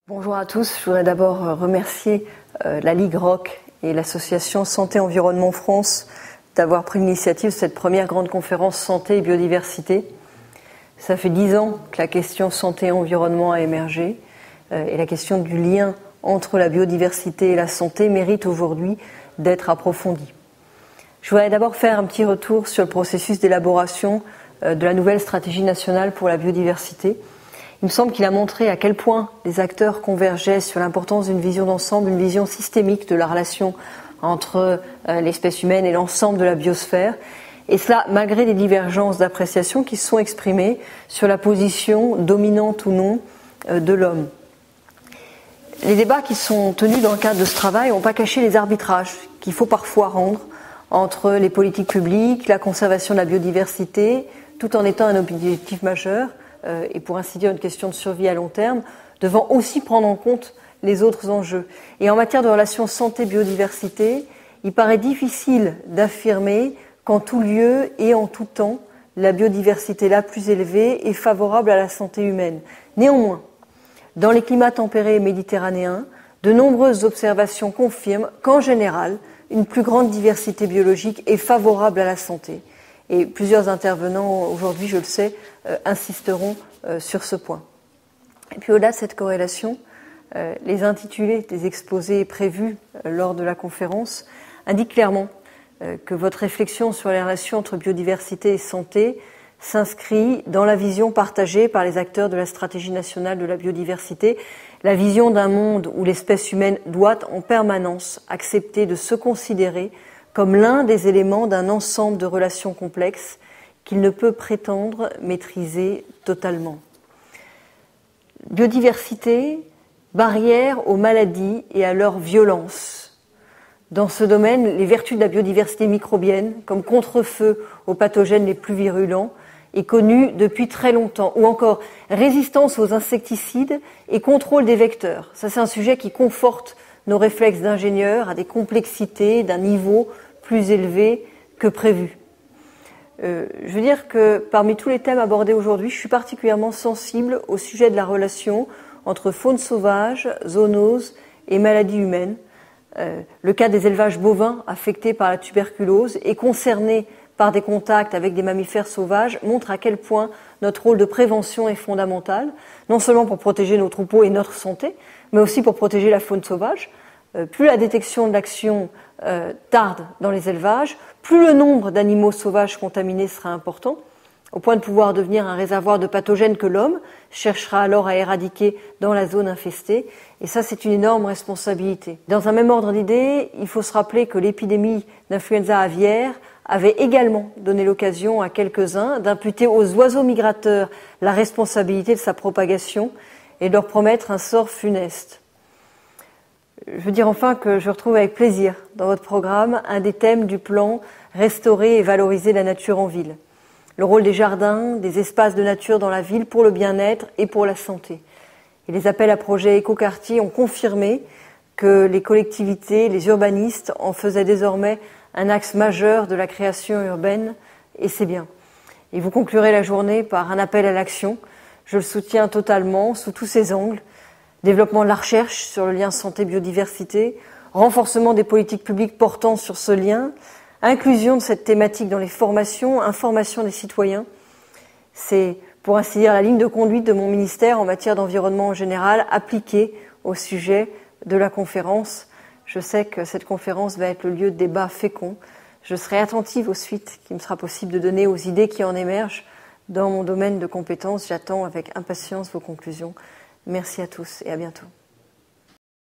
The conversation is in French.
Bonjour à tous, je voudrais d'abord remercier la Ligue ROC et l'association Santé Environnement France d'avoir pris l'initiative de cette première grande conférence santé et biodiversité. Ça fait 10 ans que la question santé et environnement a émergé et la question du lien entre la biodiversité et la santé mérite aujourd'hui d'être approfondie. Je voudrais d'abord faire un petit retour sur le processus d'élaboration de la nouvelle stratégie nationale pour la biodiversité. Il me semble qu'il a montré à quel point les acteurs convergeaient sur l'importance d'une vision d'ensemble, une vision systémique de la relation entre l'espèce humaine et l'ensemble de la biosphère. Et cela malgré des divergences d'appréciation qui se sont exprimées sur la position dominante ou non de l'homme. Les débats qui sont tenus dans le cadre de ce travail n'ont pas caché les arbitrages qu'il faut parfois rendre entre les politiques publiques, la conservation de la biodiversité, tout en étant un objectif majeur, et pour ainsi dire une question de survie à long terme, devant aussi prendre en compte les autres enjeux. Et en matière de relations santé-biodiversité, il paraît difficile d'affirmer qu'en tout lieu et en tout temps, la biodiversité la plus élevée est favorable à la santé humaine. Néanmoins, dans les climats tempérés et méditerranéens, de nombreuses observations confirment qu'en général, une plus grande diversité biologique est favorable à la santé. Et plusieurs intervenants aujourd'hui, je le sais, insisteront sur ce point. Et puis au-delà de cette corrélation, les intitulés des exposés prévus lors de la conférence indiquent clairement que votre réflexion sur les relations entre biodiversité et santé s'inscrit dans la vision partagée par les acteurs de la stratégie nationale de la biodiversité, la vision d'un monde où l'espèce humaine doit en permanence accepter de se considérer comme l'un des éléments d'un ensemble de relations complexes qu'il ne peut prétendre maîtriser totalement. Biodiversité, barrière aux maladies et à leur violence. Dans ce domaine, les vertus de la biodiversité microbienne, comme contre-feu aux pathogènes les plus virulents, est connue depuis très longtemps. Ou encore, résistance aux insecticides et contrôle des vecteurs. Ça, c'est un sujet qui conforte nos réflexes d'ingénieurs à des complexités d'un niveau plus élevé que prévu. Je veux dire que parmi tous les thèmes abordés aujourd'hui, je suis particulièrement sensible au sujet de la relation entre faune sauvage, zoonose et maladies humaines. Le cas des élevages bovins affectés par la tuberculose et concernés par des contacts avec des mammifères sauvages montre à quel point notre rôle de prévention est fondamental, non seulement pour protéger nos troupeaux et notre santé, mais aussi pour protéger la faune sauvage. Plus la détection de l'action tarde dans les élevages, plus le nombre d'animaux sauvages contaminés sera important, au point de pouvoir devenir un réservoir de pathogènes que l'homme cherchera alors à éradiquer dans la zone infestée. Et ça, c'est une énorme responsabilité. Dans un même ordre d'idées, il faut se rappeler que l'épidémie d'influenza aviaire avait également donné l'occasion à quelques-uns d'imputer aux oiseaux migrateurs la responsabilité de sa propagation et de leur promettre un sort funeste. Je veux dire enfin que je retrouve avec plaisir dans votre programme un des thèmes du plan « Restaurer et valoriser la nature en ville ». Le rôle des jardins, des espaces de nature dans la ville pour le bien-être et pour la santé. Et les appels à projets écoquartiers ont confirmé que les collectivités, les urbanistes en faisaient désormais un axe majeur de la création urbaine, et c'est bien. Et vous conclurez la journée par un appel à l'action. Je le soutiens totalement, sous tous ses angles. Développement de la recherche sur le lien santé-biodiversité, renforcement des politiques publiques portant sur ce lien, inclusion de cette thématique dans les formations, information des citoyens. C'est, pour ainsi dire, la ligne de conduite de mon ministère en matière d'environnement en général, appliquée au sujet de la conférence. Je sais que cette conférence va être le lieu de débats féconds. Je serai attentive aux suites qu'il me sera possible de donner aux idées qui en émergent dans mon domaine de compétences. J'attends avec impatience vos conclusions. Merci à tous et à bientôt.